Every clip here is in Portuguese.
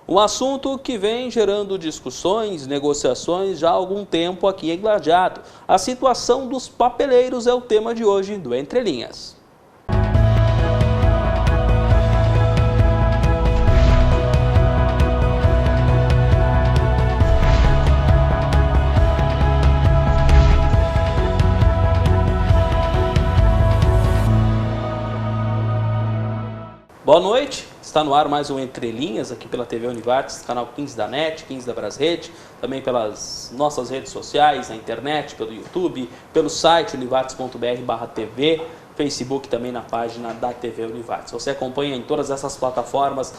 Um assunto que vem gerando discussões, negociações já há algum tempo aqui em Lajeado. A situação dos papeleiros é o tema de hoje do Entre Linhas. Boa noite, está no ar mais um Entre Linhas aqui pela TV Univates, canal 15 da NET, 15 da Brasrede, também pelas nossas redes sociais, na internet, pelo YouTube, pelo site univates.br/tv, Facebook também na página da TV Univates. Você acompanha em todas essas plataformas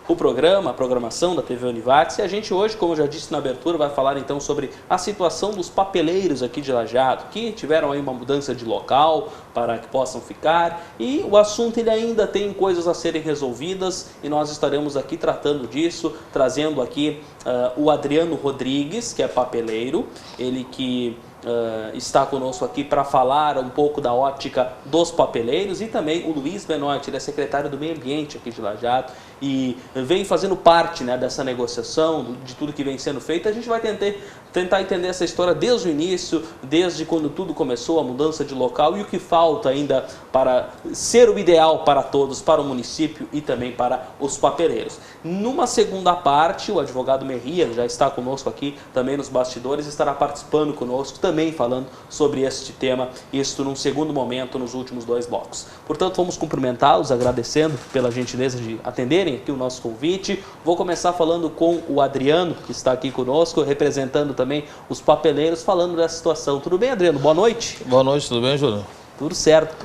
o programa, a programação da TV Univates, e a gente hoje, como eu já disse na abertura, vai falar então sobre a situação dos papeleiros aqui de Lajeado, que tiveram aí uma mudança de local para que possam ficar, e o assunto ele ainda tem coisas a serem resolvidas, e nós estaremos aqui tratando disso, trazendo aqui o Adriano Rodrigues, que é papeleiro, ele que está conosco aqui para falar um pouco da ótica dos papeleiros, e também o Luiz Benoit, ele é secretário do Meio Ambiente aqui de Lajeado e vem fazendo parte, né, dessa negociação, de tudo que vem sendo feito. A gente vai tentar entender essa história desde o início, desde quando tudo começou, a mudança de local e o que falta ainda para ser o ideal para todos, para o município e também para os papeleiros. Numa segunda parte, o advogado Merria já está conosco aqui também nos bastidores, estará participando conosco também falando sobre este tema, isto num segundo momento nos últimos dois blocos. Portanto, vamos cumprimentá-los, agradecendo pela gentileza de atenderem aqui o nosso convite. Vou começar falando com o Adriano, que está aqui conosco, representando também os papeleiros, falando dessa situação. Tudo bem, Adriano? Boa noite. Boa noite, tudo bem, Júlio? Tudo certo.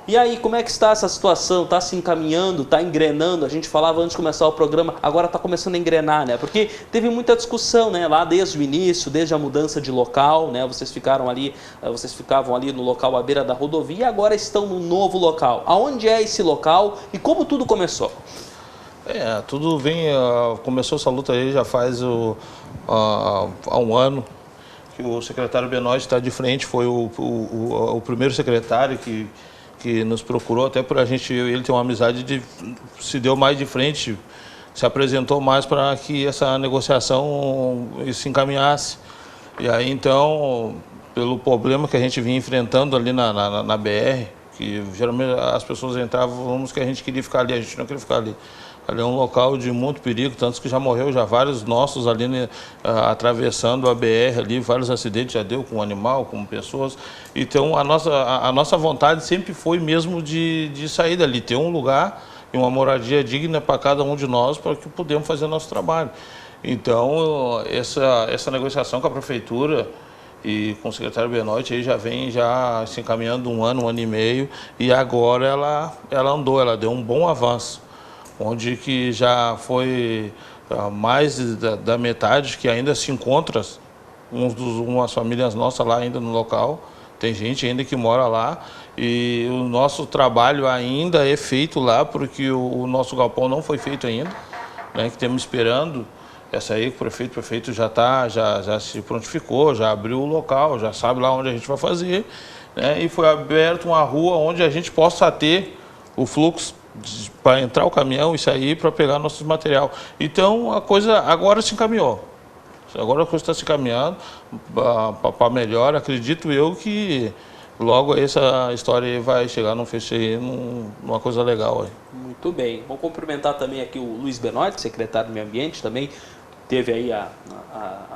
E aí, como é que está essa situação? Está se encaminhando, está engrenando? A gente falava antes de começar o programa, agora está começando a engrenar, né? Porque teve muita discussão, né? Lá desde o início, desde a mudança de local, né? Vocês ficavam ali no local à beira da rodovia e agora estão no novo local. Aonde é esse local e como tudo começou? Tudo vem, começou essa luta aí já faz há um ano, que o secretário Benoit está de frente, foi o primeiro secretário que nos procurou, até por ele ter uma amizade, se deu mais de frente, se apresentou mais para que essa negociação se encaminhasse. E aí então, pelo problema que a gente vinha enfrentando ali na BR, que geralmente as pessoas entravam, que a gente queria ficar ali, a gente não queria ficar ali. Ali é um local de muito perigo, tanto que já morreu vários nossos ali, né, atravessando a BR ali, vários acidentes já deu com animal, com pessoas. Então a nossa vontade sempre foi mesmo de sair dali, ter um lugar e uma moradia digna para cada um de nós, para que pudemos fazer nosso trabalho. Então essa negociação com a prefeitura e com o secretário Benoit aí já vem se encaminhando um ano e meio, e agora ela andou, ela deu um bom avanço, onde que já foi mais da metade que ainda se encontra, umas famílias nossas lá ainda no local, tem gente ainda que mora lá, e o nosso trabalho ainda é feito lá, porque o nosso galpão não foi feito ainda, né, que estamos esperando. Essa aí o prefeito já se prontificou, já abriu o local, já sabe lá onde a gente vai fazer, né, e foi aberto uma rua onde a gente possa ter o fluxo para entrar o caminhão e sair para pegar nosso material. Então a coisa agora se encaminhou. Agora a coisa está se encaminhando para melhor. Acredito eu que logo essa história aí vai chegar num fecho aí, numa coisa legal aí. Muito bem. Vou cumprimentar também aqui o Luiz Benoit, secretário do Meio Ambiente, também teve aí a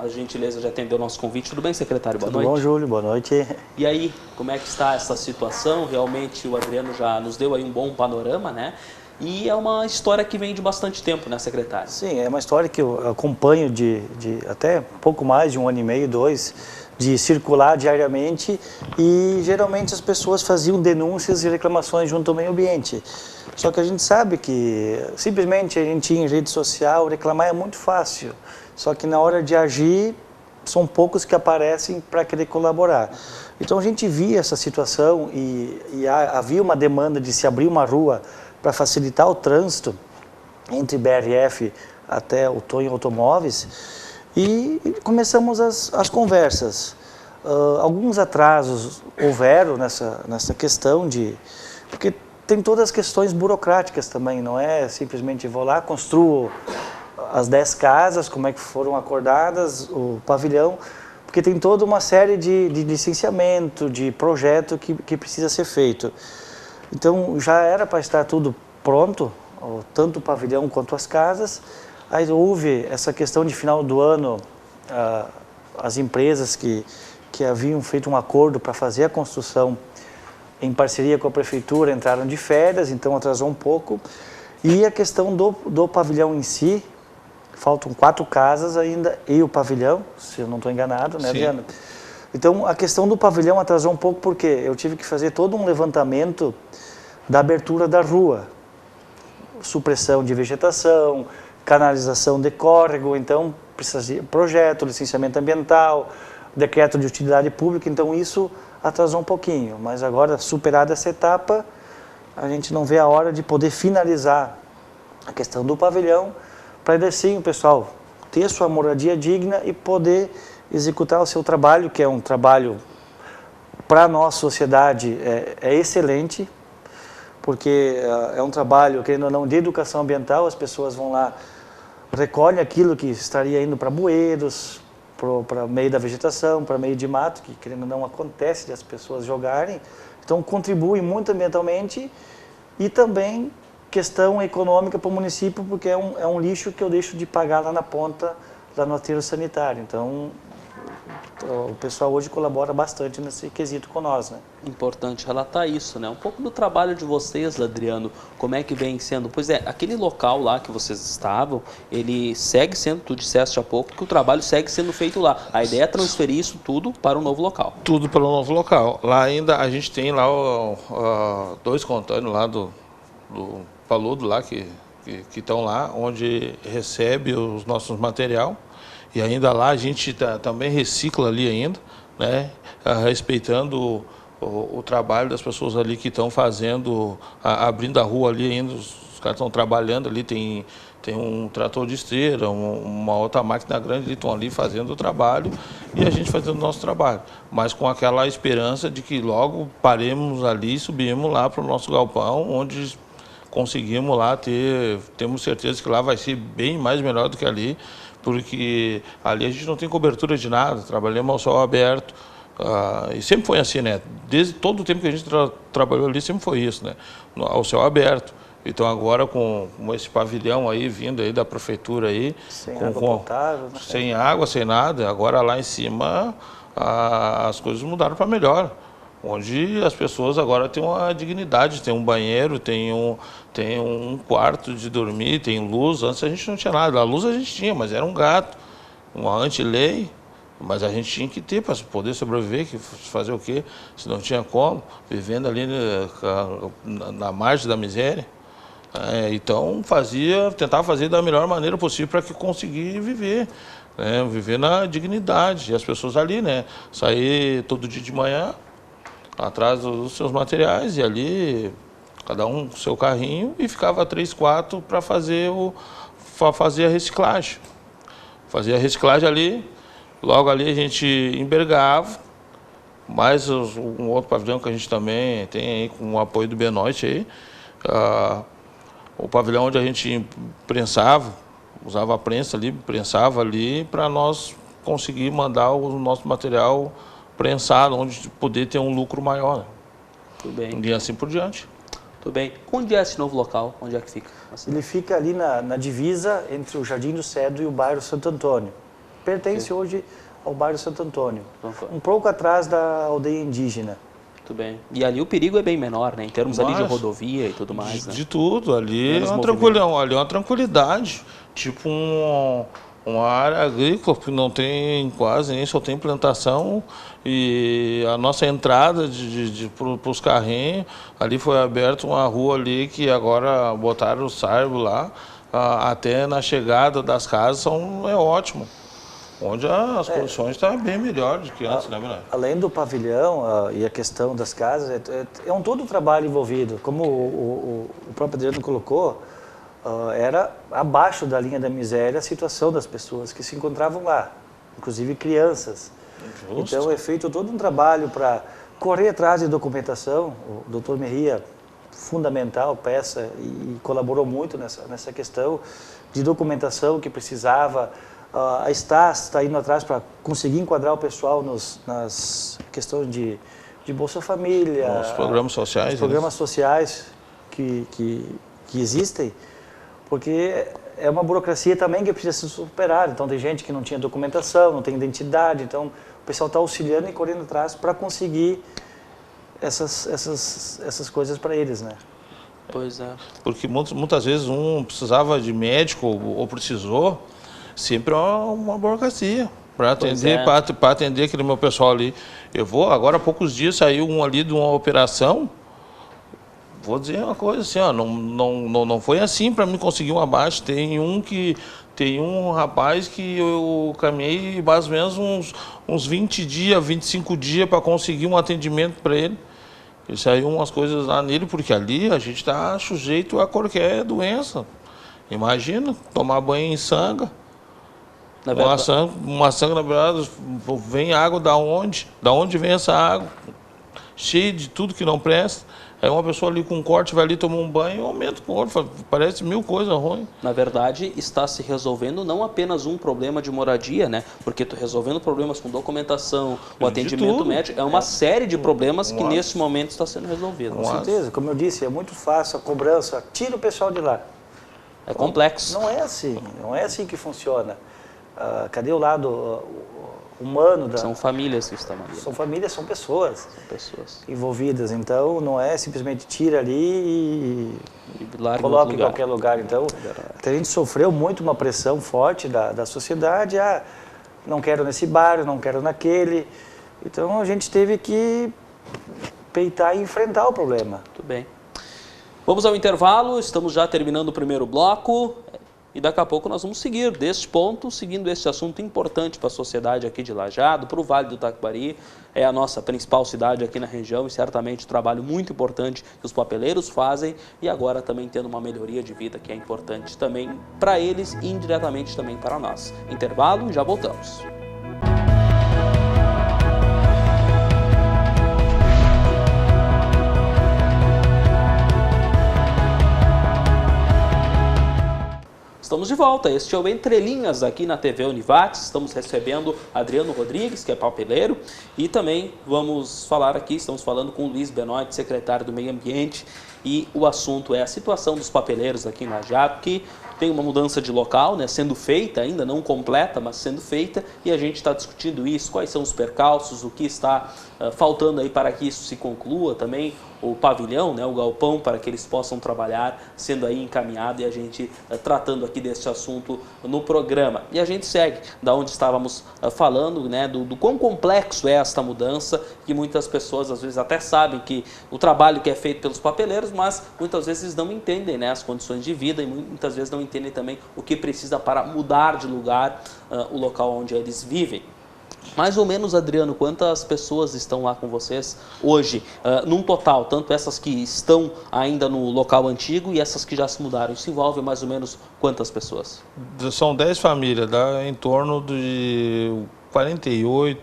gentileza de atender o nosso convite. Tudo bem, secretário? Boa noite. Tudo bom, Júlio? Boa noite. E aí, como é que está essa situação? Realmente o Adriano já nos deu aí um bom panorama, né? E é uma história que vem de bastante tempo, né, secretário? Sim, é uma história que eu acompanho de até pouco mais de um ano e meio, 2, de circular diariamente, e geralmente as pessoas faziam denúncias e reclamações junto ao meio ambiente. Só que a gente sabe que simplesmente a gente ir em rede social, reclamar é muito fácil. Só que na hora de agir, são poucos que aparecem para querer colaborar. Então a gente via essa situação e havia uma demanda de se abrir uma rua para facilitar o trânsito entre BRF até o Tonho Automóveis, e começamos as conversas. Alguns atrasos houveram nessa questão porque tem todas as questões burocráticas também, não é simplesmente vou lá, construo as 10 casas, como é que foram acordadas, o pavilhão, porque tem toda uma série de licenciamento, de projeto que precisa ser feito. Então, já era para estar tudo pronto, tanto o pavilhão quanto as casas. Aí houve essa questão de final do ano, as empresas que haviam feito um acordo para fazer a construção em parceria com a prefeitura entraram de férias, então atrasou um pouco. E a questão do pavilhão em si, faltam 4 casas ainda e o pavilhão, se eu não estou enganado, né, Adriano? Então a questão do pavilhão atrasou um pouco porque eu tive que fazer todo um levantamento da abertura da rua, supressão de vegetação, canalização de córrego, então precisa de projeto, licenciamento ambiental, decreto de utilidade pública, então isso atrasou um pouquinho, mas agora superada essa etapa, a gente não vê a hora de poder finalizar a questão do pavilhão, para daí sim o pessoal ter sua moradia digna e poder executar o seu trabalho, que é um trabalho para a nossa sociedade é excelente, porque é um trabalho, querendo ou não, de educação ambiental, as pessoas vão lá, recolhem aquilo que estaria indo para bueiros, para meio da vegetação, para meio de mato, que querendo ou não acontece de as pessoas jogarem, então contribui muito ambientalmente e também questão econômica para o município, porque é um lixo que eu deixo de pagar lá na ponta, lá no aterro sanitário, então o pessoal hoje colabora bastante nesse quesito com nós, né? Importante relatar isso, né? Um pouco do trabalho de vocês, Adriano, como é que vem sendo? Pois é, aquele local lá que vocês estavam, ele segue sendo, tu disseste há pouco, que o trabalho segue sendo feito lá. A ideia é transferir isso tudo para o novo local. Tudo para o novo local. Lá ainda a gente tem lá 2 contêineres lá do Paludo lá, que estão lá, onde recebe os nossos material. E ainda lá a gente também recicla ali ainda, né? Respeitando o trabalho das pessoas ali que estão fazendo, abrindo a rua ali ainda, os caras estão trabalhando ali, tem um trator de esteira, uma outra máquina grande, eles estão ali fazendo o trabalho e a gente fazendo o nosso trabalho. Mas com aquela esperança de que logo paremos ali e subimos lá para o nosso galpão, onde conseguimos lá temos certeza que lá vai ser bem mais melhor do que ali, porque ali a gente não tem cobertura de nada, trabalhamos ao céu aberto, e sempre foi assim, né? Desde todo o tempo que a gente trabalhou ali, sempre foi isso, né? Ao céu aberto. Então agora com esse pavilhão aí, vindo aí da prefeitura aí, sem água potável, né? Sem água, sem nada, agora lá em cima as coisas mudaram para melhor. Onde as pessoas agora têm uma dignidade, tem um banheiro, tem um quarto de dormir, tem luz. Antes a gente não tinha nada, a luz a gente tinha, mas era um gato, uma anti-lei, mas a gente tinha que ter para poder sobreviver, fazer o quê? Se não tinha como, vivendo ali na margem da miséria. Então tentava fazer da melhor maneira possível para que conseguir viver, né? Viver na dignidade. E as pessoas ali, né? Sair todo dia de manhã, atrás dos seus materiais, e ali cada um com seu carrinho, e ficava 3, 4 para fazer a reciclagem. Fazia a reciclagem ali, logo ali a gente enbergava, mais um outro pavilhão que a gente também tem aí, com o apoio do Benoit aí, o pavilhão onde a gente prensava, usava a prensa ali, prensava ali para nós conseguir mandar o nosso material prensado, onde poder ter um lucro maior. Tudo bem. E assim por diante. Tudo bem. Onde é esse novo local? Onde é que fica? Ele fica ali na divisa entre o Jardim do Cedro e o bairro Santo Antônio. Pertence hoje ao bairro Santo Antônio, um pouco atrás da aldeia indígena. Muito bem. E ali o perigo é bem menor, né? Em termos ali de rodovia e tudo mais, né? De tudo. Ali é uma tranquilidade. Tipo uma área agrícola que não tem quase nem, só tem plantação, e a nossa entrada para os carrinhos, ali foi aberta uma rua ali que agora botaram o sarbo lá, até na chegada das casas é ótimo, onde as condições estão bem melhores do que antes, né, Bernardo? Além do pavilhão e a questão das casas, é um todo o trabalho envolvido, como o próprio Adriano colocou. Era abaixo da linha da miséria a situação das pessoas que se encontravam lá, inclusive crianças. Justo. Então é feito todo um trabalho para correr atrás de documentação. O Dr. Merria fundamental, peça, e colaborou muito nessa questão de documentação que precisava. A Stas está indo atrás para conseguir enquadrar o pessoal nas questões de Bolsa Família. Os programas sociais. Os programas sociais que existem, porque é uma burocracia também que precisa ser superada. Então, tem gente que não tinha documentação, não tem identidade, então o pessoal está auxiliando e correndo atrás para conseguir essas coisas para eles, né? Pois é. Porque muitas vezes um precisava de médico ou precisou, sempre é uma burocracia para atender, para atender aquele meu pessoal ali. Agora há poucos dias saiu um ali de uma operação. Vou dizer uma coisa assim, ó, não foi assim para mim conseguir um abate. Tem um rapaz que eu caminhei mais ou menos uns 20 dias, 25 dias para conseguir um atendimento para ele. E saiu umas coisas lá nele, porque ali a gente está sujeito a qualquer doença. Imagina, tomar banho em sanga. Uma sanga, na verdade, vem água da onde? Da onde vem essa água? Cheia de tudo que não presta. Aí uma pessoa ali com um corte vai ali tomar um banho, aumenta o corte, parece 1000 coisas ruins. Na verdade, está se resolvendo não apenas um problema de moradia, né? Porque tu resolvendo problemas com documentação, o atendimento médico, é uma série de problemas que nesse momento está sendo resolvido. Com certeza, como eu disse, é muito fácil a cobrança, tira o pessoal de lá. É complexo. Não é assim que funciona. Cadê o lado humano? São famílias que estão ali. São famílias, são pessoas. São pessoas envolvidas. Então, não é simplesmente tira ali e coloca em qualquer lugar. Então, a gente sofreu muito uma pressão forte da sociedade. Não quero nesse bairro, não quero naquele. Então, a gente teve que peitar e enfrentar o problema. Muito bem. Vamos ao intervalo, estamos já terminando o primeiro bloco. E daqui a pouco nós vamos seguir deste ponto, seguindo este assunto importante para a sociedade aqui de Lajeado, para o Vale do Taquari. É a nossa principal cidade aqui na região e certamente um trabalho muito importante que os papeleiros fazem e agora também tendo uma melhoria de vida que é importante também para eles e indiretamente também para nós. Intervalo e já voltamos. Estamos de volta, este é o Entre Linhas aqui na TV Univates, estamos recebendo Adriano Rodrigues, que é papeleiro, e também vamos falar aqui, estamos falando com o Luiz Benoit, secretário do Meio Ambiente, e o assunto é a situação dos papeleiros aqui em Lajeado, que tem uma mudança de local, né, sendo feita, ainda não completa, mas sendo feita, e a gente está discutindo isso, quais são os percalços, o que está faltando aí para que isso se conclua também, o pavilhão, né, o galpão, para que eles possam trabalhar, sendo aí encaminhado e a gente tratando aqui desse assunto no programa. E a gente segue da onde estávamos falando, né, do quão complexo é esta mudança, que muitas pessoas às vezes até sabem que o trabalho que é feito pelos papeleiros, mas muitas vezes não entendem, né, as condições de vida e muitas vezes não entendem também o que precisa para mudar de lugar o local onde eles vivem. Mais ou menos, Adriano, quantas pessoas estão lá com vocês hoje, num total, tanto essas que estão ainda no local antigo e essas que já se mudaram? Isso envolve mais ou menos quantas pessoas? São 10 famílias, dá em torno de 48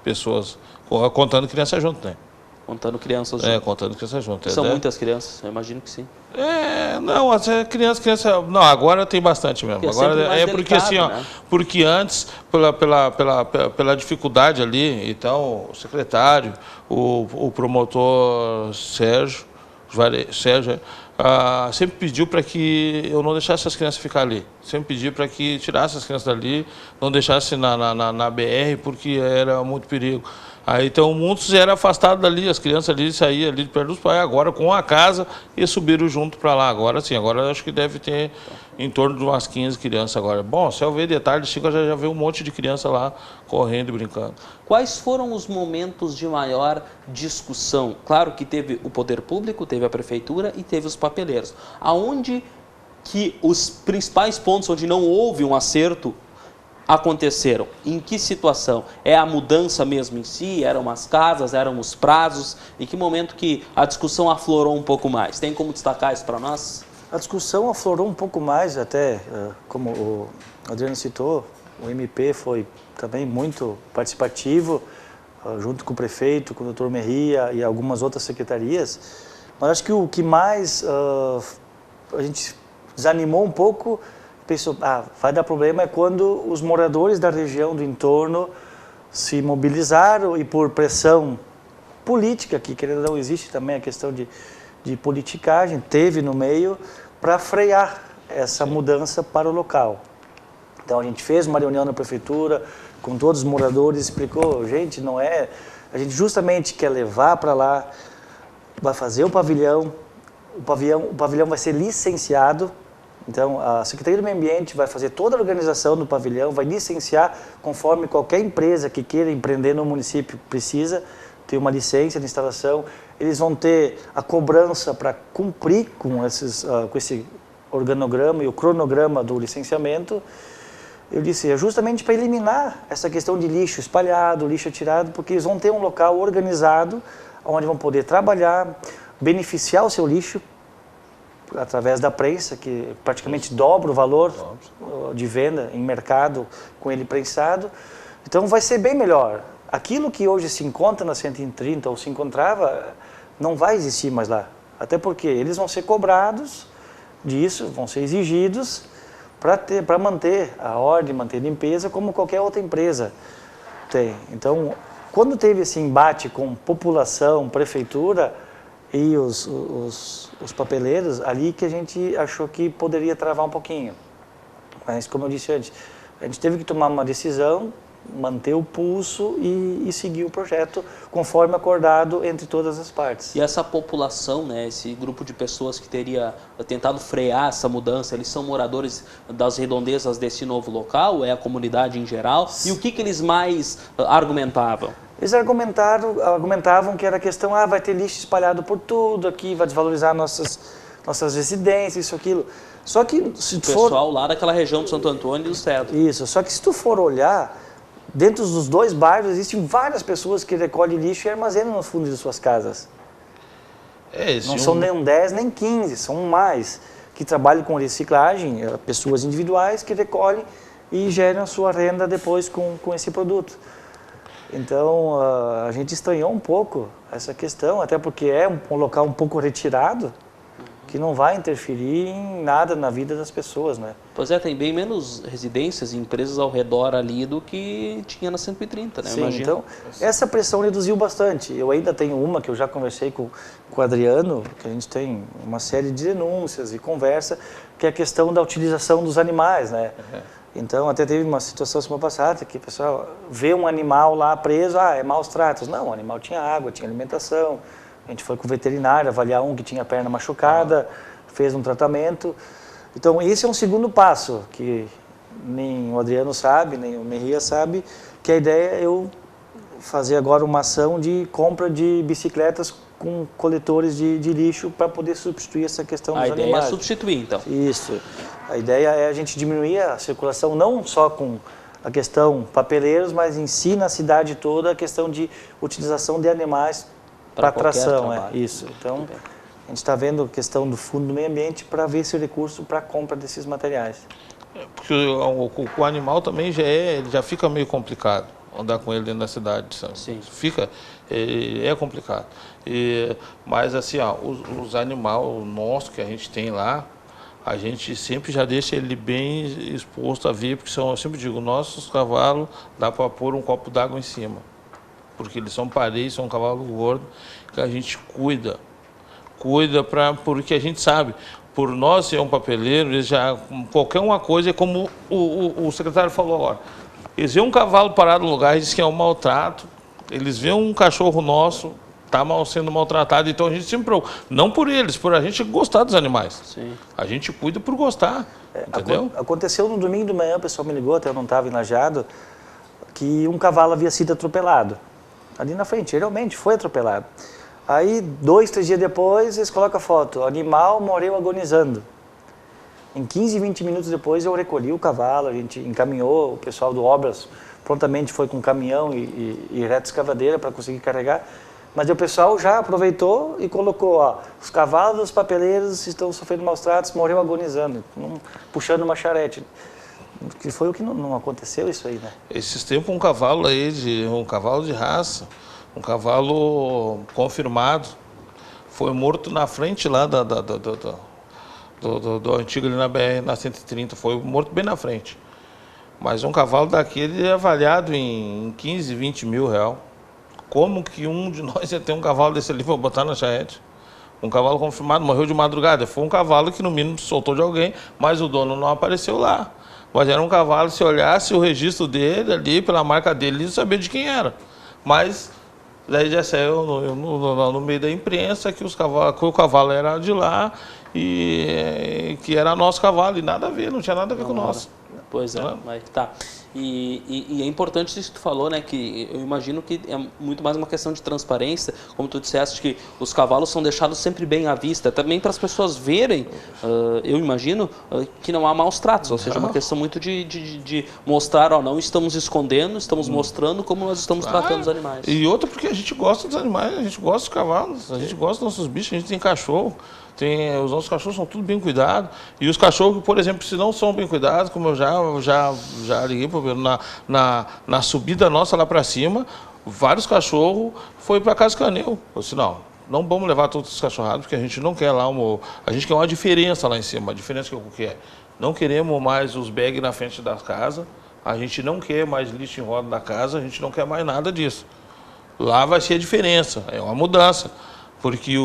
pessoas, contando criança junto, né? Contando crianças junto. Contando criança junto. São muitas crianças, eu imagino que sim. Não, criança... Não, agora tem bastante mesmo. Porque agora porque delicado, assim, ó, né? porque antes, pela dificuldade ali, então, o secretário, o promotor Sérgio, sempre pediu para que eu não deixasse as crianças ficar ali. Sempre pediu para que tirasse as crianças dali, não deixasse na BR, porque era muito perigo. Aí, então, muitos eram afastados dali, as crianças ali saíam ali de perto dos pais, agora com a casa e subiram junto para lá. Agora sim, agora acho que deve ter em torno de umas 15 crianças agora. Bom, se eu ver de tarde, eu já vê um monte de criança lá correndo e brincando. Quais foram os momentos de maior discussão? Claro que teve o poder público, teve a prefeitura e teve os papeleiros. Aonde que os principais pontos onde não houve um acerto aconteceram? Em que situação? É a mudança mesmo em si? Eram as casas? Eram os prazos? Em que momento que a discussão aflorou um pouco mais? Tem como destacar isso para nós? A discussão aflorou um pouco mais, até como o Adriano citou, o MP foi também muito participativo, junto com o prefeito, com o Dr. Merria e algumas outras secretarias, Mas acho que o que mais a gente desanimou um pouco, pensou, vai dar problema, é quando os moradores da região do entorno se mobilizaram e por pressão política, que querendo ou não existe também a questão de politicagem, teve no meio, para frear essa mudança para o local. Então a gente fez uma reunião na prefeitura com todos os moradores, explicou, gente, não é, a gente justamente quer levar para lá, vai fazer o pavilhão vai ser licenciado, então a Secretaria do Meio Ambiente vai fazer toda a organização do pavilhão, vai licenciar conforme qualquer empresa que queira empreender no município precisa ter uma licença de instalação, eles vão ter a cobrança para cumprir com esse organograma e o cronograma do licenciamento. Eu disse, é justamente para eliminar essa questão de lixo espalhado, lixo atirado, porque eles vão ter um local organizado, onde vão poder trabalhar, beneficiar o seu lixo, através da prensa, que praticamente dobra o valor de venda em mercado com ele prensado. Então vai ser bem melhor. Aquilo que hoje se encontra na 130 ou se encontrava, não vai existir mais lá. Até porque eles vão ser cobrados disso, vão ser exigidos para manter a ordem, manter a limpeza, como qualquer outra empresa tem. Então, quando teve esse embate com população, prefeitura e os papeleiros, ali que a gente achou que poderia travar um pouquinho. Mas, como eu disse antes, a gente teve que tomar uma decisão, manter o pulso e seguir o projeto conforme acordado entre todas as partes. E essa população, né, esse grupo de pessoas que teria tentado frear essa mudança, eles são moradores das redondezas desse novo local, é a comunidade em geral? E o que eles mais argumentavam? Eles argumentavam que era questão, vai ter lixo espalhado por tudo aqui, vai desvalorizar nossas residências, isso, aquilo. Só que se tu pessoal lá daquela região do Santo Antônio e do Cedro. Isso, só que se tu for olhar, dentro dos dois bairros existem várias pessoas que recolhem lixo e armazenam no fundo de suas casas. Não são nem 10, nem 15, são mais, que trabalham com reciclagem, pessoas individuais que recolhem e geram a sua renda depois com esse produto. Então, a gente estranhou um pouco essa questão, até porque é um local um pouco retirado, que não vai interferir em nada na vida das pessoas, né? Pois é, tem bem menos residências e empresas ao redor ali do que tinha na 130, né? Sim, imagino. Então, essa pressão reduziu bastante. Eu ainda tenho uma que eu já conversei com o Adriano, que a gente tem uma série de denúncias e conversa, que é a questão da utilização dos animais, né? Então, até teve uma situação semana passada que o pessoal vê um animal lá preso, é maus tratos. Não, o animal tinha água, tinha alimentação. A gente foi com o veterinário avaliar um que tinha a perna machucada, fez um tratamento. Então, esse é um segundo passo, que nem o Adriano sabe, nem o Merria sabe, que a ideia é eu fazer agora uma ação de compra de bicicletas com coletores de lixo para poder substituir essa questão dos animais. A ideia é substituir, então. Isso. A ideia é a gente diminuir a circulação, não só com a questão papeleiros, mas em si, na cidade toda, a questão de utilização de animais para tração. Isso. Então, a gente está vendo a questão do Fundo do Meio Ambiente para ver esse recurso para a compra desses materiais. Porque o animal também já fica meio complicado andar com ele dentro da cidade, sabe? Sim. É complicado. Mas assim, os animais nossos que a gente tem lá, a gente sempre já deixa ele bem exposto a ver, porque eu sempre digo, nossos cavalos dá para pôr um copo d'água em cima. Porque eles são parelhos, são um cavalo gordo, que a gente cuida porque a gente sabe, por nós ser um papeleiro, eles qualquer uma coisa é como o secretário falou agora. Eles veem um cavalo parado no lugar, dizem que é um maltrato, eles veem um cachorro nosso, está sendo maltratado, então a gente sempre preocupa, não por eles, por a gente gostar dos animais. Sim. A gente cuida por gostar, entendeu? Aconteceu no domingo de manhã, o pessoal me ligou, até eu não estava enlajado, que um cavalo havia sido atropelado. Ali na frente, realmente foi atropelado. Aí, 2, 3 dias depois, eles colocam a foto, o animal morreu agonizando. Em 15, 20 minutos depois, eu recolhi o cavalo, a gente encaminhou, o pessoal do Obras prontamente foi com caminhão e reta-escavadeira para conseguir carregar. Mas o pessoal já aproveitou e colocou, os cavalos dos papeleiros estão sofrendo maus tratos, morreu agonizando, puxando uma charrete. Que foi o que não aconteceu isso aí, né? Esses tempos um cavalo de raça, um cavalo confirmado, foi morto na frente lá do antigo ali na BR, na 130, foi morto bem na frente. Mas um cavalo daquele é avaliado em 15, 20 mil real. Como que um de nós ia ter um cavalo desse ali para botar na charrete? Um cavalo confirmado, morreu de madrugada. Foi um cavalo que no mínimo soltou de alguém, mas o dono não apareceu lá. Mas era um cavalo, se olhasse o registro dele ali, pela marca dele, ele sabia de quem era. Mas daí já saiu no meio da imprensa que o cavalo era de lá e que era nosso cavalo. E nada a ver, não tinha nada a ver com o nosso. Pois é, mas tá. E é importante isso que tu falou, né? Que eu imagino que é muito mais uma questão de transparência, como tu disseste, que os cavalos são deixados sempre bem à vista, também para as pessoas verem, eu imagino, que não há maus tratos, ou seja, uma questão muito de mostrar, ó, não estamos escondendo, estamos mostrando como nós estamos tratando os animais. E outra porque a gente gosta dos animais, a gente gosta dos cavalos, a gente gosta dos nossos bichos, a gente tem cachorro. Os nossos cachorros são tudo bem cuidados. E os cachorros, por exemplo, se não são bem cuidados, como eu já liguei na subida nossa lá para cima, vários cachorros foi para Casa Canil. Eu disse, não vamos levar todos os cachorrados, porque a gente não quer lá a gente quer uma diferença lá em cima. A diferença que é, não queremos mais os bags na frente da casa, a gente não quer mais lixo em roda da casa, a gente não quer mais nada disso. Lá vai ser a diferença, é uma mudança. Porque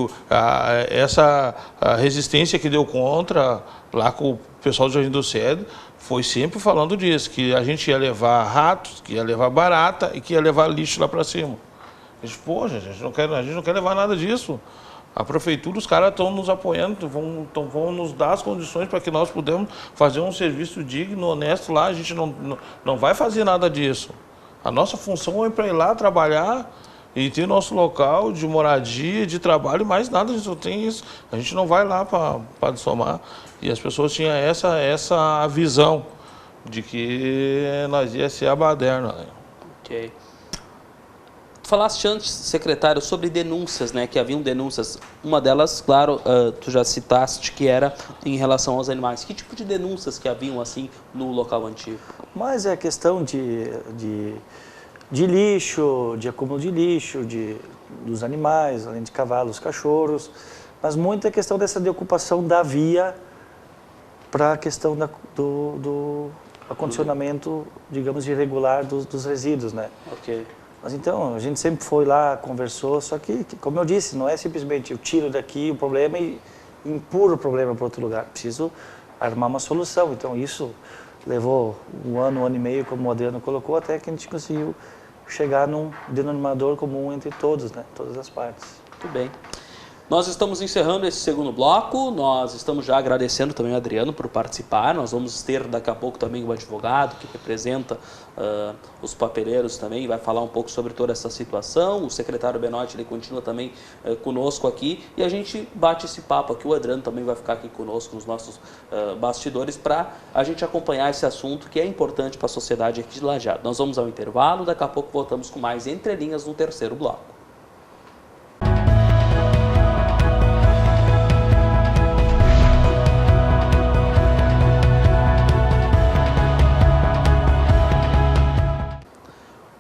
essa resistência que deu contra, lá com o pessoal do Jardim do Cedro, foi sempre falando disso, que a gente ia levar ratos, que ia levar barata e que ia levar lixo lá para cima. A gente, poxa, a gente não quer levar nada disso. A prefeitura, os caras estão nos apoiando, vão nos dar as condições para que nós podemos fazer um serviço digno, honesto lá. A gente não vai fazer nada disso. A nossa função é para ir lá trabalhar e ter nosso local de moradia, de trabalho, mais nada, a gente só tem isso. A gente não vai lá para dessomar. E as pessoas tinham essa visão de que nós ia ser a baderna. Ok. Tu falaste antes, secretário, sobre denúncias, né? Que haviam denúncias. Uma delas, claro, tu já citaste, que era em relação aos animais. Que tipo de denúncias que haviam, assim, no local antigo? Mas é a questão de lixo, de acúmulo de lixo, dos animais, além de cavalos, cachorros, mas muita questão dessa de ocupação da via para a questão do acondicionamento, digamos, irregular dos resíduos, né? Ok. Mas então, a gente sempre foi lá, conversou, só que, como eu disse, não é simplesmente eu tiro daqui o problema e empurro o problema para outro lugar. Preciso armar uma solução. Então, isso levou um ano e meio, como o Adriano colocou, até que a gente conseguiu chegar num denominador comum entre todos, né? Todas as partes. Muito bem. Nós estamos encerrando esse segundo bloco, nós estamos já agradecendo também ao Adriano por participar, nós vamos ter daqui a pouco também o advogado que representa os papeleiros também, vai falar um pouco sobre toda essa situação, o secretário Benotti, ele continua também conosco aqui e a gente bate esse papo aqui, o Adriano também vai ficar aqui conosco nos nossos bastidores para a gente acompanhar esse assunto que é importante para a sociedade aqui de Lajeado. Nós vamos ao intervalo, daqui a pouco voltamos com mais Entre Linhas no terceiro bloco.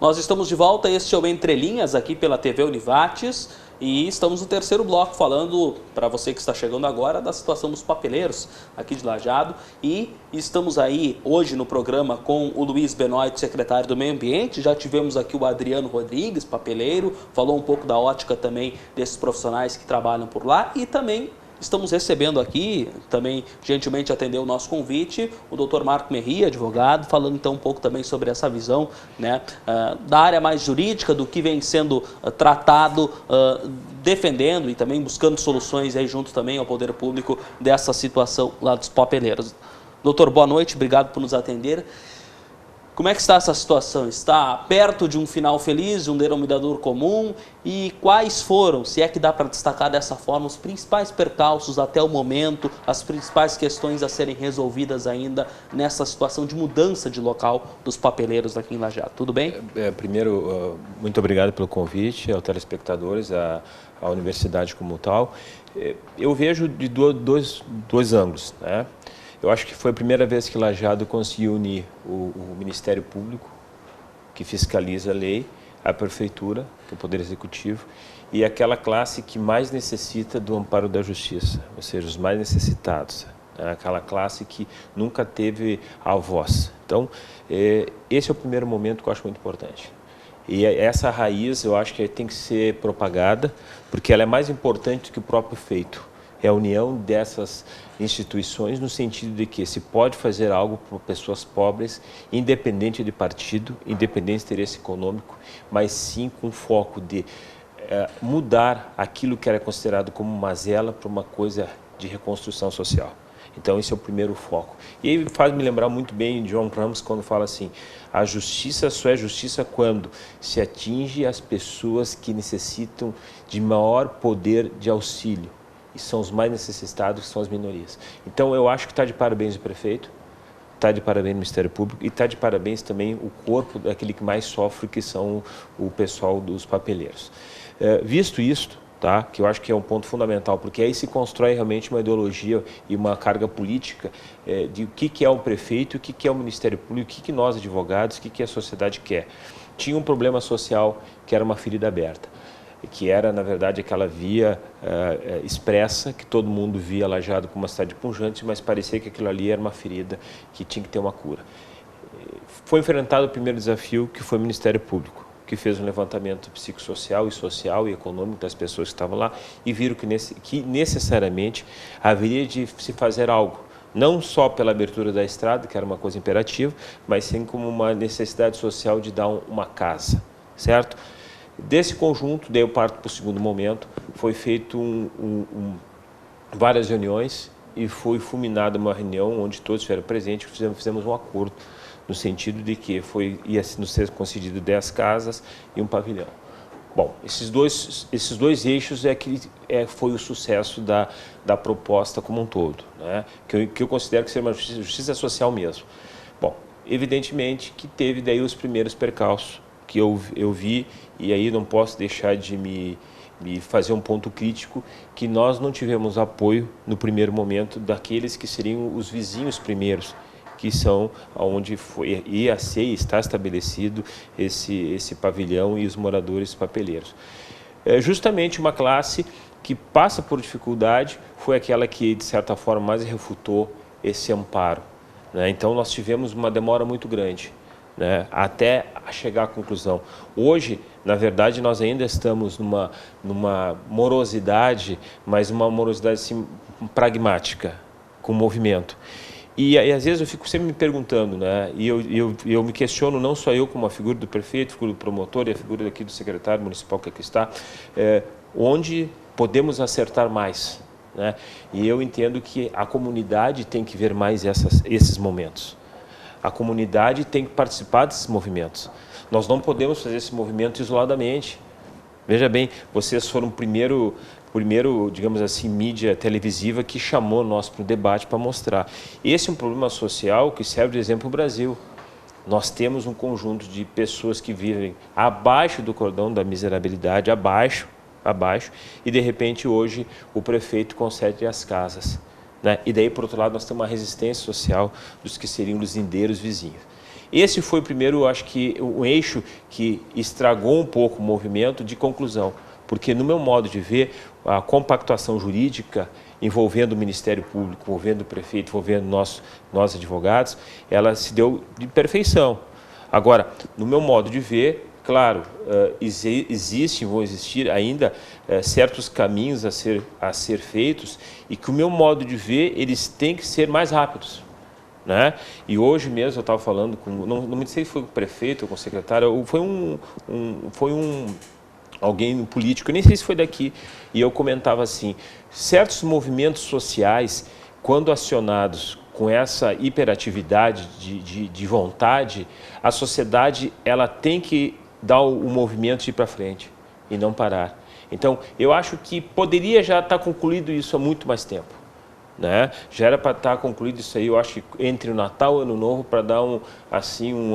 Nós estamos de volta, este é o Entre Linhas aqui pela TV Univates e estamos no terceiro bloco falando, para você que está chegando agora, da situação dos papeleiros aqui de Lajeado e estamos aí hoje no programa com o Luiz Benoit, secretário do Meio Ambiente, já tivemos aqui o Adriano Rodrigues, papeleiro, falou um pouco da ótica também desses profissionais que trabalham por lá e também estamos recebendo aqui, também gentilmente atendeu o nosso convite, o Dr. Marco Merri, advogado, falando então um pouco também sobre essa visão, né, da área mais jurídica, do que vem sendo tratado, defendendo e também buscando soluções aí junto também ao poder público dessa situação lá dos papeleiros. Doutor, boa noite, obrigado por nos atender. Como é que está essa situação? Está perto de um final feliz, de um denominador comum? E quais foram, se é que dá para destacar dessa forma, os principais percalços até o momento, as principais questões a serem resolvidas ainda nessa situação de mudança de local dos papeleiros aqui em Lajeado? Tudo bem? Primeiro, muito obrigado pelo convite, aos telespectadores, à universidade como tal. Eu vejo de dois ângulos, né? Eu acho que foi a primeira vez que Lajeado conseguiu unir o Ministério Público, que fiscaliza a lei, a prefeitura, que é o Poder Executivo, e aquela classe que mais necessita do amparo da justiça, ou seja, os mais necessitados, aquela classe que nunca teve a voz. Então, esse é o primeiro momento que eu acho muito importante. E essa raiz eu acho que tem que ser propagada, porque ela é mais importante do que o próprio feito. É a união dessas instituições no sentido de que se pode fazer algo para pessoas pobres, independente de partido, independente de interesse econômico, mas sim com foco de mudar aquilo que era considerado como mazela para uma coisa de reconstrução social. Então, esse é o primeiro foco. E aí faz me lembrar muito bem de John Ramos quando fala assim, a justiça só é justiça quando se atinge as pessoas que necessitam de maior poder de auxílio. E são os mais necessitados, que são as minorias. Então, eu acho que está de parabéns o prefeito, está de parabéns o Ministério Público e está de parabéns também o corpo daquele que mais sofre, que são o pessoal dos papeleiros. Visto isto, tá, que eu acho que é um ponto fundamental, porque aí se constrói realmente uma ideologia e uma carga política de o que é o prefeito, o que é o Ministério Público, o que nós advogados, o que a sociedade quer. Tinha um problema social que era uma ferida aberta, que era, na verdade, aquela via expressa, que todo mundo via Lajeado como uma cidade pujante, mas parecia que aquilo ali era uma ferida que tinha que ter uma cura. Foi enfrentado o primeiro desafio, que foi o Ministério Público, que fez um levantamento psicossocial e social e econômico das pessoas que estavam lá e viram que necessariamente haveria de se fazer algo, não só pela abertura da estrada, que era uma coisa imperativa, mas sim como uma necessidade social de dar uma casa, certo? Desse conjunto, daí eu parto para o segundo momento, foi feito várias reuniões e foi fulminada uma reunião onde todos estiveram presentes, fizemos um acordo no sentido de que ia nos ser concedido 10 casas e um pavilhão. Bom, esses dois eixos foi o sucesso da proposta como um todo, né? que eu considero que seja uma justiça social mesmo. Bom, evidentemente que teve daí os primeiros percalços que eu vi, e aí não posso deixar de me fazer um ponto crítico, que nós não tivemos apoio no primeiro momento daqueles que seriam os vizinhos primeiros, que são onde ia ser e está estabelecido esse pavilhão e os moradores papeleiros. Justamente uma classe que passa por dificuldade foi aquela que, de certa forma, mais refutou esse amparo, né? Então, nós tivemos uma demora muito grande, né, até chegar à conclusão. Hoje, na verdade, nós ainda estamos numa morosidade, mas uma morosidade assim, pragmática, com o movimento. E às vezes eu fico sempre me perguntando, né? E eu me questiono, não só eu como a figura do prefeito, a figura do promotor e a figura aqui do secretário municipal que aqui está, onde podemos acertar mais, né? E eu entendo que a comunidade tem que ver mais esses momentos. A comunidade tem que participar desses movimentos. Nós não podemos fazer esse movimento isoladamente. Veja bem, vocês foram o primeiro, digamos assim, mídia televisiva que chamou nós para o debate para mostrar. Esse é um problema social que serve de exemplo para o Brasil. Nós temos um conjunto de pessoas que vivem abaixo do cordão da miserabilidade, abaixo, e de repente hoje o prefeito concede as casas, né? E daí, por outro lado, nós temos uma resistência social dos que seriam os lindeiros vizinhos. Esse foi o primeiro, acho que, um eixo que estragou um pouco o movimento de conclusão, porque, no meu modo de ver, a compactuação jurídica envolvendo o Ministério Público, envolvendo o prefeito, envolvendo nós advogados, ela se deu de perfeição. Agora, no meu modo de ver, claro, vão existir ainda certos caminhos a ser feitos e que, o meu modo de ver, eles têm que ser mais rápidos, né? E hoje mesmo eu estava falando com, não me sei se foi com o prefeito ou com o secretário, foi alguém político, eu nem sei se foi daqui, e eu comentava assim, certos movimentos sociais, quando acionados com essa hiperatividade de vontade, a sociedade ela tem que dar o movimento de ir para frente e não parar. Então, eu acho que poderia já estar concluído isso há muito mais tempo, né? Já era para estar concluído isso aí, eu acho que entre o Natal e o Ano Novo, para dar um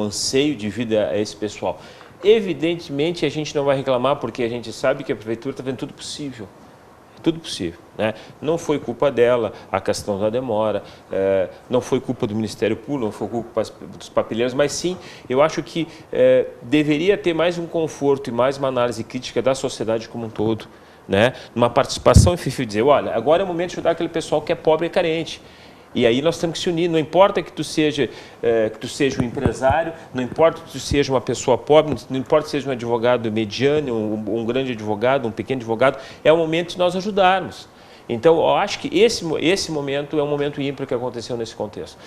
anseio de vida a esse pessoal. Evidentemente, a gente não vai reclamar, porque a gente sabe que a prefeitura está fazendo tudo possível. Tudo possível, né? Não foi culpa dela a questão da demora, não foi culpa do Ministério Público, não foi culpa dos papeleiros, mas sim, eu acho que deveria ter mais um conforto e mais uma análise crítica da sociedade como um todo, né? Uma participação e dizer, olha, agora é o momento de ajudar aquele pessoal que é pobre e carente. E aí nós temos que se unir, não importa que tu seja um empresário, não importa que tu seja uma pessoa pobre, não importa que seja um advogado mediano, um grande advogado, um pequeno advogado, é o momento de nós ajudarmos. Então, eu acho que esse momento é um momento ímpar que aconteceu nesse contexto.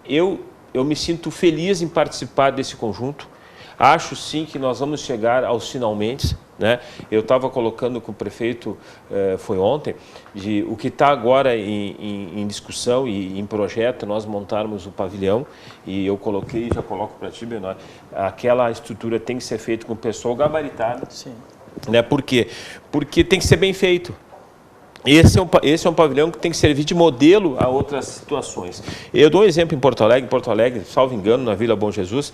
Eu me sinto feliz em participar desse conjunto. Acho sim que nós vamos chegar aos finalmente, né? Eu estava colocando com o prefeito, foi ontem, de o que está agora em discussão e em projeto, nós montarmos o pavilhão, e eu coloquei, já coloco para ti, Benoit, aquela estrutura tem que ser feita com o pessoal gabaritado. Sim. Né? Por quê? Porque tem que ser bem feito. Esse é um pavilhão que tem que servir de modelo a outras situações. Eu dou um exemplo em Porto Alegre, salvo engano, na Vila Bom Jesus,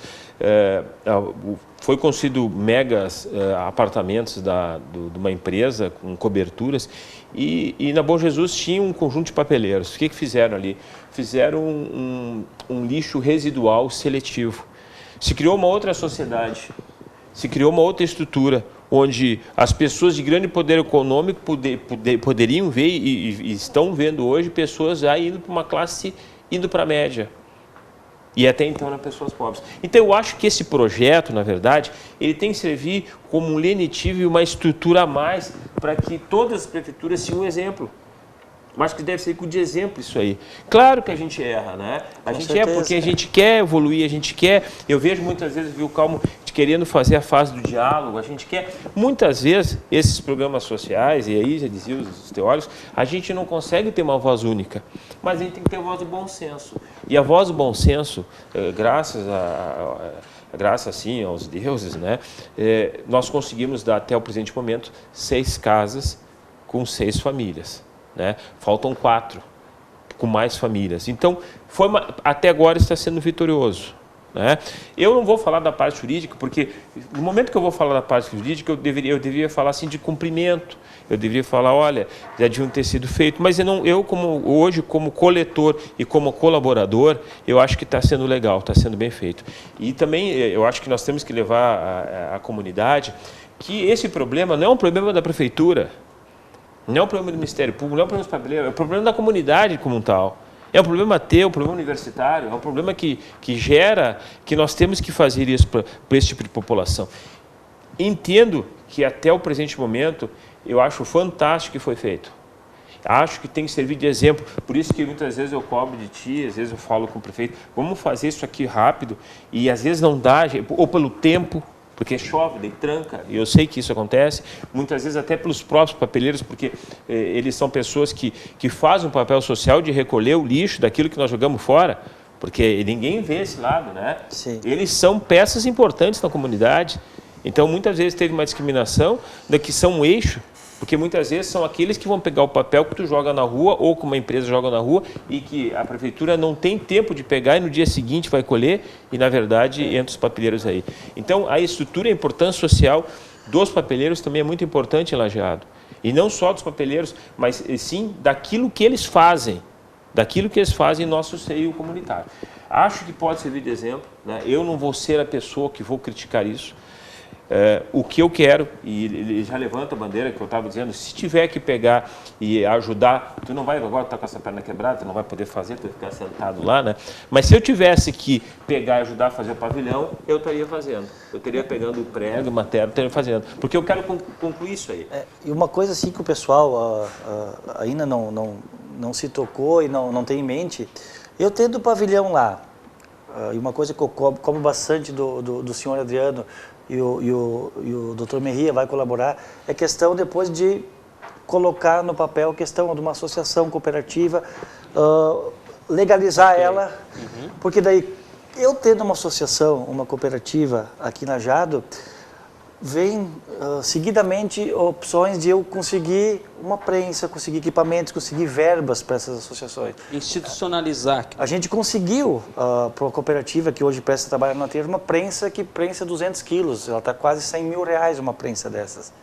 foi construído megas apartamentos de uma empresa com coberturas e na Bom Jesus tinha um conjunto de papeleiros. O que fizeram ali? Fizeram um lixo residual seletivo. Se criou uma outra sociedade, se criou uma outra estrutura, onde as pessoas de grande poder econômico poderiam ver e estão vendo hoje pessoas já indo para uma classe, indo para a média. E até então eram pessoas pobres. Então eu acho que esse projeto, na verdade, ele tem que servir como um lenitivo e uma estrutura a mais para que todas as prefeituras sejam um exemplo. Mas que deve ser de exemplo isso aí. Claro que a gente erra, né? A gente erra porque a gente quer evoluir, a gente quer... Eu vejo muitas vezes, viu, Calmo, querendo fazer a fase do diálogo, a gente quer... Muitas vezes, esses programas sociais, e aí já diziam os teóricos, a gente não consegue ter uma voz única, mas a gente tem que ter a voz do bom senso. E a voz do bom senso, graças sim aos deuses, né? Nós conseguimos dar até o presente momento 6 casas com 6 famílias. Né? Faltam 4 com mais famílias. Então, até agora está sendo vitorioso. Né? Eu não vou falar da parte jurídica, porque no momento que eu vou falar da parte jurídica, eu deveria falar assim de cumprimento. Eu deveria falar, olha, já deviam ter sido feito, mas hoje, como coletor e como colaborador, eu acho que está sendo legal, está sendo bem feito. E também eu acho que nós temos que levar à comunidade que esse problema não é um problema da prefeitura. Não é um problema do Ministério Público, não é um problema dos papeleiros, é um problema da comunidade como tal. É um problema teu, um problema universitário, é um problema que gera que nós temos que fazer isso para esse tipo de população. Entendo que até o presente momento, eu acho fantástico que foi feito. Acho que tem que servir de exemplo, por isso que muitas vezes eu cobro de ti, às vezes eu falo com o prefeito, vamos fazer isso aqui rápido, e às vezes não dá, ou pelo tempo, porque chove, daí tranca, e eu sei que isso acontece, muitas vezes até pelos próprios papeleiros, porque eles são pessoas que fazem um papel social de recolher o lixo daquilo que nós jogamos fora, porque ninguém vê esse lado, né? Sim. Eles são peças importantes na comunidade, então muitas vezes teve uma discriminação que são um eixo, porque muitas vezes são aqueles que vão pegar o papel que tu joga na rua ou que uma empresa joga na rua e que a prefeitura não tem tempo de pegar e no dia seguinte vai colher e, na verdade, entra os papeleiros aí. Então, a estrutura e a importância social dos papeleiros também é muito importante em Lajeado. E não só dos papeleiros, mas sim daquilo que eles fazem. Daquilo que eles fazem em nosso seio comunitário. Acho que pode servir de exemplo, né? Eu não vou ser a pessoa que vou criticar isso. O que eu quero, e ele já levanta a bandeira que eu estava dizendo, se tiver que pegar e ajudar, tu não vai agora estar com essa perna quebrada, tu não vai poder fazer, tu vai ficar sentado lá, né? Mas se eu tivesse que pegar e ajudar a fazer o pavilhão, eu estaria fazendo. Eu teria pegando o prego, matéria, estaria fazendo. Porque eu quero concluir isso aí. E uma coisa assim que o pessoal ainda não se tocou e não tem em mente, eu tendo o pavilhão lá, e uma coisa que eu cobro bastante do senhor Adriano, e o Dr. Merria vai colaborar, é questão depois de colocar no papel a questão de uma associação cooperativa, legalizar ela, porque daí eu tendo uma associação, uma cooperativa aqui na Jado, vem seguidamente opções de eu conseguir uma prensa, conseguir equipamentos, conseguir verbas para essas associações. Institucionalizar. A gente conseguiu, para a cooperativa que hoje presta trabalho na terra, uma prensa que prensa 200 quilos. Ela está quase 100 mil reais uma prensa dessas.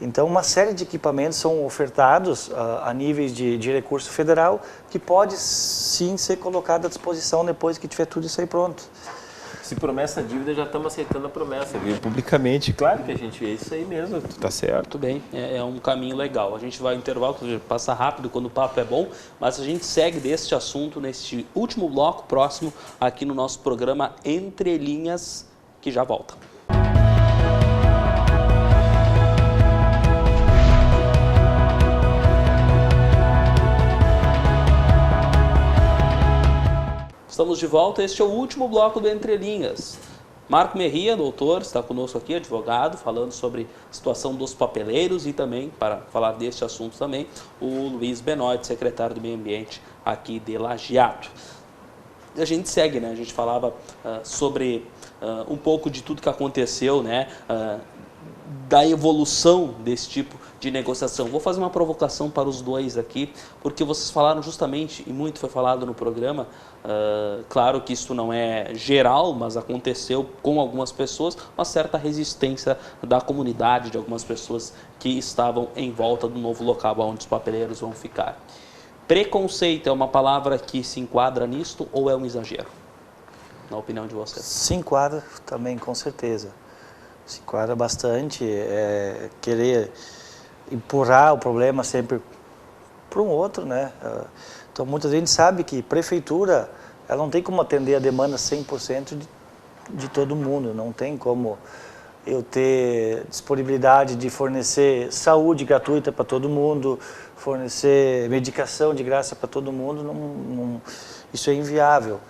Então, uma série de equipamentos são ofertados a níveis de recurso federal que pode sim ser colocado à disposição depois que tiver tudo isso aí pronto. Se promessa dívida, já estamos aceitando a promessa, viu? Publicamente, claro que a gente vê isso aí mesmo, tá certo. Muito bem, é um caminho legal. A gente vai ao intervalo, passa rápido quando o papo é bom, mas a gente segue deste assunto neste último bloco próximo aqui no nosso programa Entre Linhas, que já volta. Estamos de volta, este é o último bloco do Entre Linhas. Marco Merria, doutor, está conosco aqui, advogado, falando sobre a situação dos papeleiros e também, para falar deste assunto também, o Luiz Benoit, secretário do Meio Ambiente aqui de Lajeado. A gente segue, né? A gente falava sobre um pouco de tudo que aconteceu, né? Da evolução desse tipo de negociação. Vou fazer uma provocação para os dois aqui, porque vocês falaram justamente, e muito foi falado no programa, claro que isso não é geral, mas aconteceu com algumas pessoas, uma certa resistência da comunidade, de algumas pessoas que estavam em volta do novo local onde os papeleiros vão ficar. Preconceito é uma palavra que se enquadra nisto ou é um exagero? Na opinião de vocês? Se enquadra também, com certeza. Se enquadra bastante, querer empurrar o problema sempre para um outro, né? Então, muita gente sabe que prefeitura, ela não tem como atender a demanda 100% de todo mundo, não tem como eu ter disponibilidade de fornecer saúde gratuita para todo mundo, fornecer medicação de graça para todo mundo, isso é inviável.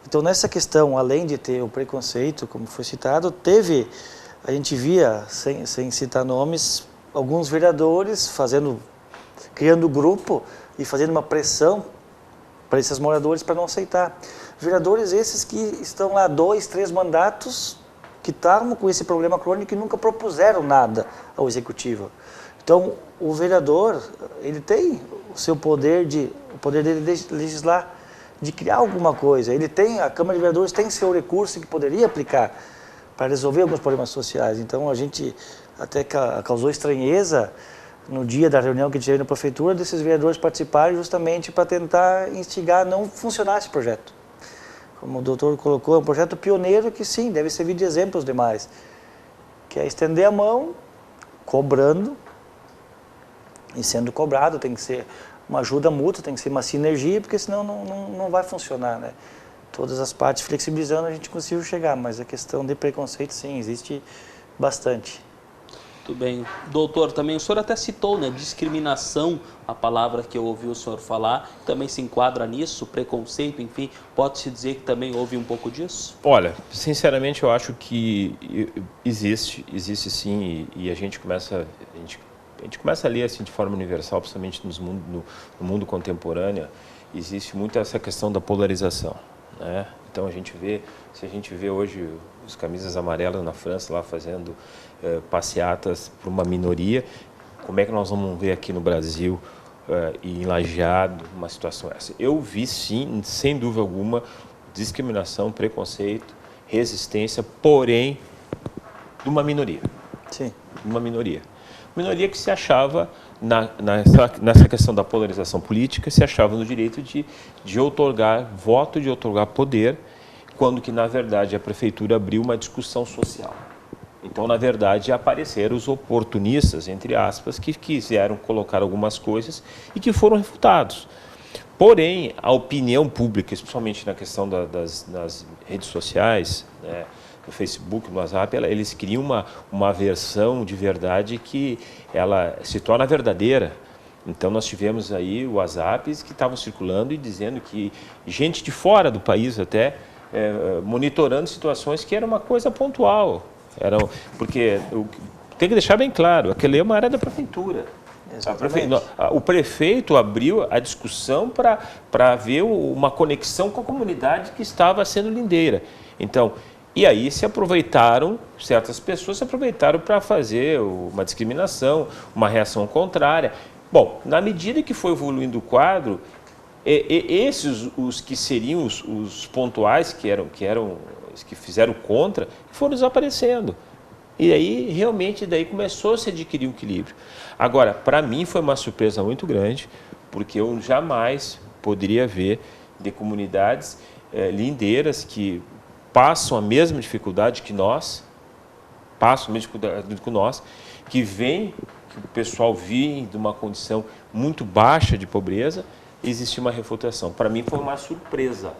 Então, nessa questão, além de ter o preconceito, como foi citado, a gente via, sem citar nomes, alguns vereadores criando grupo e fazendo uma pressão para esses moradores para não aceitar. Vereadores esses que estão lá 2, 3 mandatos, que estavam com esse problema crônico e nunca propuseram nada ao executivo. Então, o vereador, ele tem o seu poder dele de legislar, de criar alguma coisa. A Câmara de Vereadores tem seu recurso que poderia aplicar para resolver alguns problemas sociais. Então, a gente até causou estranheza no dia da reunião que tivemos na prefeitura, desses vereadores participarem justamente para tentar instigar a não funcionar esse projeto. Como o doutor colocou, é um projeto pioneiro que sim, deve servir de exemplo aos demais, que é estender a mão, cobrando, e sendo cobrado, tem que ser uma ajuda mútua, tem que ser uma sinergia, porque senão não vai funcionar, né? Todas as partes flexibilizando a gente conseguiu chegar, mas a questão de preconceito sim, existe bastante. Muito bem. Doutor, também o senhor até citou, né, discriminação, a palavra que eu ouvi o senhor falar, também se enquadra nisso, preconceito, enfim, pode-se dizer que também houve um pouco disso? Olha, sinceramente eu acho que existe sim, e a gente começa a ler assim de forma universal, principalmente no mundo contemporâneo, existe muito essa questão da polarização, né? Então se a gente vê hoje os camisas amarelas na França lá fazendo passeatas por uma minoria, como é que nós vamos ver aqui no Brasil e em Lajeado uma situação essa? Eu vi sim, sem dúvida alguma, discriminação, preconceito, resistência, porém de uma minoria. Sim. Uma minoria. Minoria que se achava, nessa questão da polarização política, se achava no direito de outorgar voto, de outorgar poder, quando que, na verdade, a prefeitura abriu uma discussão social. Então, na verdade, apareceram os oportunistas, entre aspas, que quiseram colocar algumas coisas e que foram refutados. Porém, a opinião pública, especialmente na questão das redes sociais, né, no Facebook, no WhatsApp, eles criam uma versão de verdade que ela se torna verdadeira. Então, nós tivemos aí WhatsApps que estavam circulando e dizendo que gente de fora do país até monitorando situações que era uma coisa pontual. Porque tem que deixar bem claro, aquele é uma área da prefeitura. O prefeito abriu a discussão para ver uma conexão com a comunidade que estava sendo lindeira. Então, e aí certas pessoas se aproveitaram para fazer uma discriminação, uma reação contrária. Bom, na medida que foi evoluindo o quadro, esses os que seriam os pontuais, que fizeram contra, foram desaparecendo. E aí, realmente, daí começou a se adquirir um equilíbrio. Agora, para mim foi uma surpresa muito grande, porque eu jamais poderia ver de comunidades lindeiras que passam a mesma dificuldade que nós, que vem, que o pessoal vem de uma condição muito baixa de pobreza, existe uma refutação. Para mim foi uma surpresa.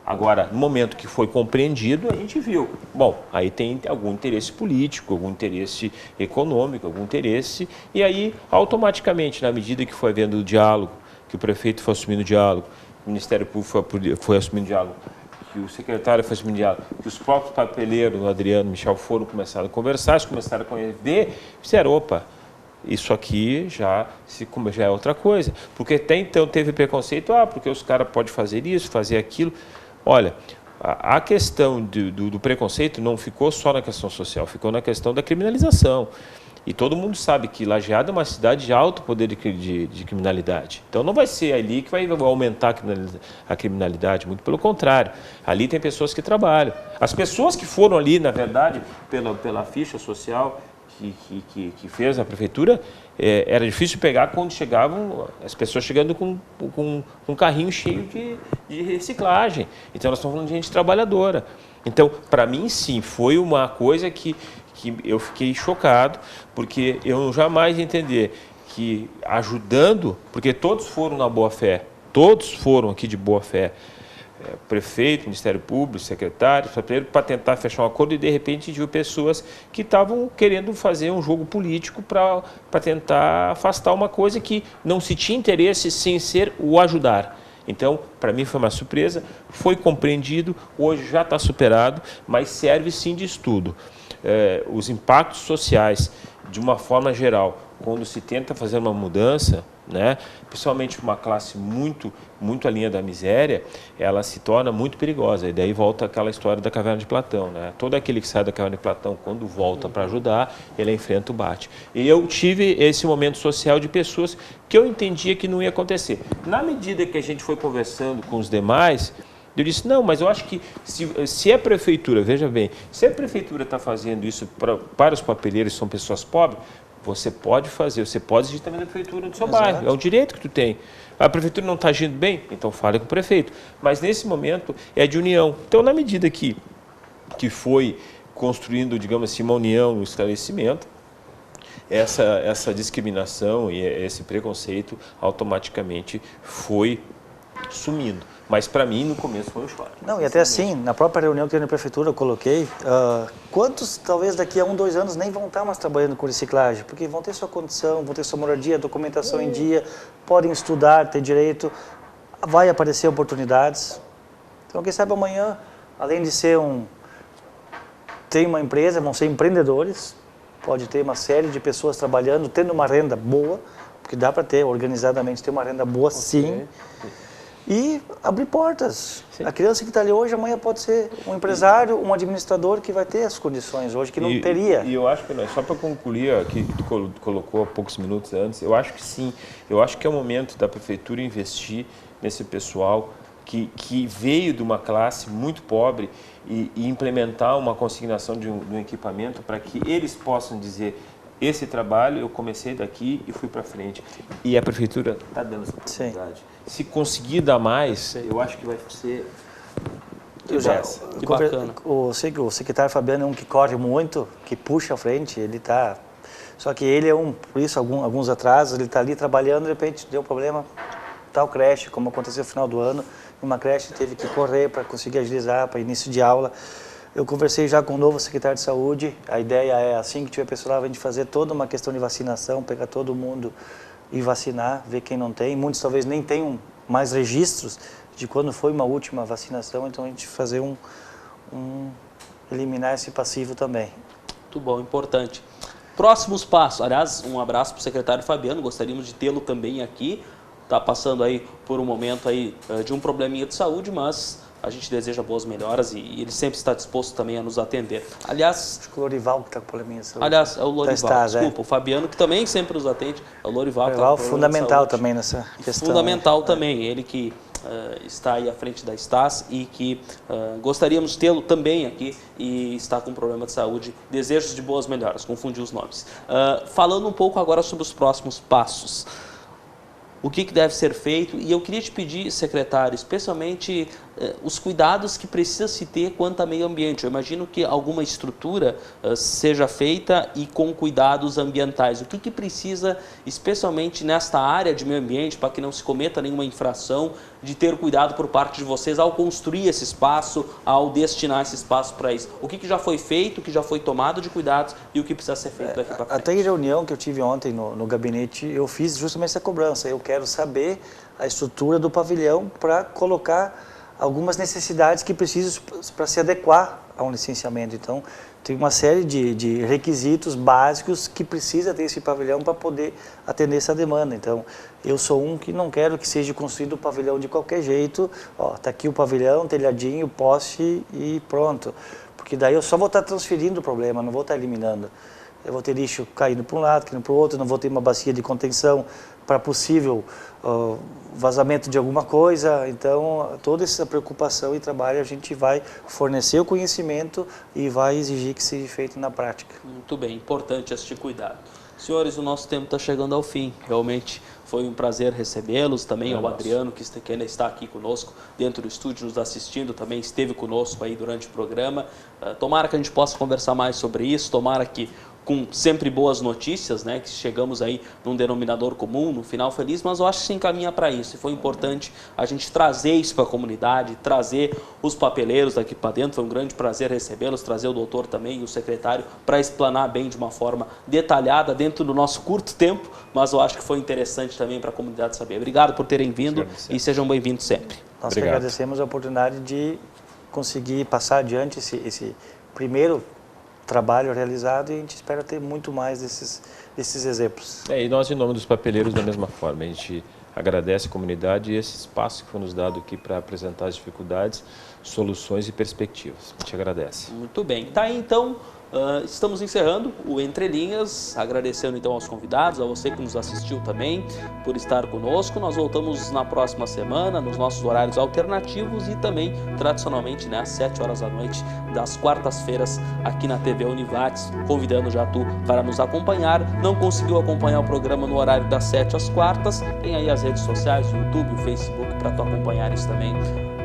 Agora, no momento que foi compreendido, a gente viu. Bom, aí tem algum interesse político, algum interesse econômico, algum interesse, e aí, automaticamente, na medida que foi havendo o diálogo, que o prefeito foi assumindo o diálogo, o Ministério Público foi assumindo o diálogo, que o secretário foi assumindo o diálogo, que os próprios papeleiros, o Adriano, o Michel, começaram a conversar, eles começaram a ver, disseram, opa, isso aqui já é outra coisa. Porque até então teve preconceito, porque os caras podem fazer isso, fazer aquilo. Olha, a questão do preconceito não ficou só na questão social, ficou na questão da criminalização. E todo mundo sabe que Lajeado é uma cidade de alto poder de criminalidade. Então não vai ser ali que vai aumentar a criminalidade, muito pelo contrário. Ali tem pessoas que trabalham. As pessoas que foram ali, na verdade, pela ficha social que fez a prefeitura, era difícil pegar quando chegavam as pessoas chegando com um carrinho cheio de reciclagem. Então nós estamos falando de gente trabalhadora. Então, para mim, sim, foi uma coisa que eu fiquei chocado, porque eu jamais entendi que ajudando, porque todos foram na boa fé, todos foram aqui de boa fé, prefeito, Ministério Público, secretário, para tentar fechar um acordo, e de repente viu pessoas que estavam querendo fazer um jogo político para tentar afastar uma coisa que não se tinha interesse sem ser o ajudar. Então, para mim foi uma surpresa, foi compreendido, hoje já está superado, mas serve sim de estudo. Os impactos sociais, de uma forma geral, quando se tenta fazer uma mudança, né, principalmente uma classe muito à linha da miséria, ela se torna muito perigosa. E daí volta aquela história da caverna de Platão, né? Todo aquele que sai da caverna de Platão, quando volta para ajudar, ele enfrenta o bate. E eu tive esse momento social de pessoas que eu entendia que não ia acontecer. Na medida que a gente foi conversando com os demais, eu disse, não, mas eu acho que se a prefeitura, veja bem, se a prefeitura está fazendo isso para os papeleiros, que são pessoas pobres, você pode fazer, você pode exigir também da prefeitura do seu bairro, é um direito que tu tem. A prefeitura não está agindo bem, então fale com o prefeito. Mas nesse momento é de união. Então, na medida que foi construindo, digamos assim, uma união, um esclarecimento, essa discriminação e esse preconceito automaticamente foi sumindo. Mas para mim, no começo, foi um choque. Não, e até assim, na própria reunião que teve na prefeitura, eu coloquei, quantos, talvez daqui a 1, 2 anos, nem vão estar mais trabalhando com reciclagem, porque vão ter sua condição, vão ter sua moradia, documentação em dia, podem estudar, ter direito, vai aparecer oportunidades. Então, quem sabe amanhã, além de ser tem uma empresa, vão ser empreendedores, pode ter uma série de pessoas trabalhando, tendo uma renda boa, porque dá para ter, organizadamente, ter uma renda boa, sim. E abrir portas. Sim. A criança que está ali hoje, amanhã pode ser um empresário, um administrador que vai ter as condições hoje, que não teria. E eu acho que, só para concluir aqui, que tu colocou há poucos minutos antes, eu acho que sim, eu acho que é o momento da prefeitura investir nesse pessoal que veio de uma classe muito pobre e implementar uma consignação de um equipamento para que eles possam dizer, esse trabalho eu comecei daqui e fui para frente. E a prefeitura está dando essa oportunidade. Sim. Se conseguir dar mais, eu acho que vai ser... Que bacana. O secretário Fabiano é um que corre muito, que puxa à frente, ele está... Só que ele é por isso, alguns atrasos, ele está ali trabalhando, de repente deu problema, tal creche, como aconteceu no final do ano, uma creche teve que correr para conseguir agilizar, para início de aula. Eu conversei já com o novo secretário de saúde, a ideia é assim que tiver pessoal, a gente fazer toda uma questão de vacinação, pegar todo mundo e vacinar, ver quem não tem. Muitos talvez nem tenham mais registros de quando foi uma última vacinação, então a gente fazer eliminar esse passivo também. Muito bom, importante. Próximos passos, aliás, um abraço para o secretário Fabiano, gostaríamos de tê-lo também aqui, está passando aí por um momento aí de um probleminha de saúde, mas a gente deseja boas melhoras e ele sempre está disposto também a nos atender. Aliás... Acho que o Lorival que está com probleminha de saúde. Aliás, é o Lorival, desculpa, o Fabiano que também sempre nos atende, é o Lorival. O Lorival fundamental também nessa questão. Fundamental também, ele que está aí à frente da Stas e que gostaríamos de tê-lo também aqui e está com problema de saúde. Desejos de boas melhoras, confundi os nomes. Falando um pouco agora sobre os próximos passos. O que deve ser feito? E eu queria te pedir, secretário, especialmente os cuidados que precisa se ter quanto a meio ambiente. Eu imagino que alguma estrutura seja feita e com cuidados ambientais. O que precisa, especialmente nesta área de meio ambiente, para que não se cometa nenhuma infração, de ter cuidado por parte de vocês ao construir esse espaço, ao destinar esse espaço para isso? O que já foi feito, o que já foi tomado de cuidados e o que precisa ser feito daqui para frente? Até em reunião que eu tive ontem no gabinete, eu fiz justamente essa cobrança. Eu quero saber a estrutura do pavilhão para colocar algumas necessidades que precisam para se adequar a um licenciamento. Então, tem uma série de requisitos básicos que precisa ter esse pavilhão para poder atender essa demanda. Então, eu sou um que não quero que seja construído o pavilhão de qualquer jeito. Ó, tá aqui o pavilhão, telhadinho, poste e pronto. Porque daí eu só vou estar transferindo o problema, não vou estar eliminando. Eu vou ter lixo caindo para um lado, caindo para o outro, não vou ter uma bacia de contenção para possível vazamento de alguma coisa. Então, toda essa preocupação e trabalho a gente vai fornecer o conhecimento e vai exigir que seja feito na prática. Muito bem, importante este cuidado. Senhores, o nosso tempo está chegando ao fim. Realmente foi um prazer recebê-los. Também ao Adriano, que ainda está aqui conosco dentro do estúdio, nos assistindo, também esteve conosco aí durante o programa. Tomara que a gente possa conversar mais sobre isso, tomara que com sempre boas notícias, né, que chegamos aí num denominador comum, no final feliz, mas eu acho que se encaminha para isso. E foi importante a gente trazer isso para a comunidade, trazer os papeleiros aqui para dentro. Foi um grande prazer recebê-los, trazer o doutor também e o secretário para explanar bem de uma forma detalhada dentro do nosso curto tempo, mas eu acho que foi interessante também para a comunidade saber. Obrigado por terem vindo e sejam bem-vindos sempre. Nós que agradecemos a oportunidade de conseguir passar adiante esse primeiro trabalho realizado e a gente espera ter muito mais desses exemplos. E nós, em nome dos papeleiros, da mesma forma, a gente agradece a comunidade e esse espaço que foi nos dado aqui para apresentar as dificuldades, soluções e perspectivas. A gente agradece. Muito bem. Tá aí, então, estamos encerrando o Entre Linhas, agradecendo então aos convidados, a você que nos assistiu também por estar conosco. Nós voltamos na próxima semana, nos nossos horários alternativos e também, tradicionalmente, né, às 7 horas da noite, das quartas-feiras, aqui na TV Univates, convidando já tu para nos acompanhar. Não conseguiu acompanhar o programa no horário das 7 às quartas, tem aí as redes sociais, o YouTube, o Facebook, para tu acompanhar isso também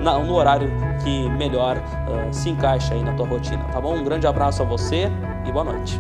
no horário que melhor se encaixa aí na tua rotina, tá bom? Um grande abraço a você e boa noite.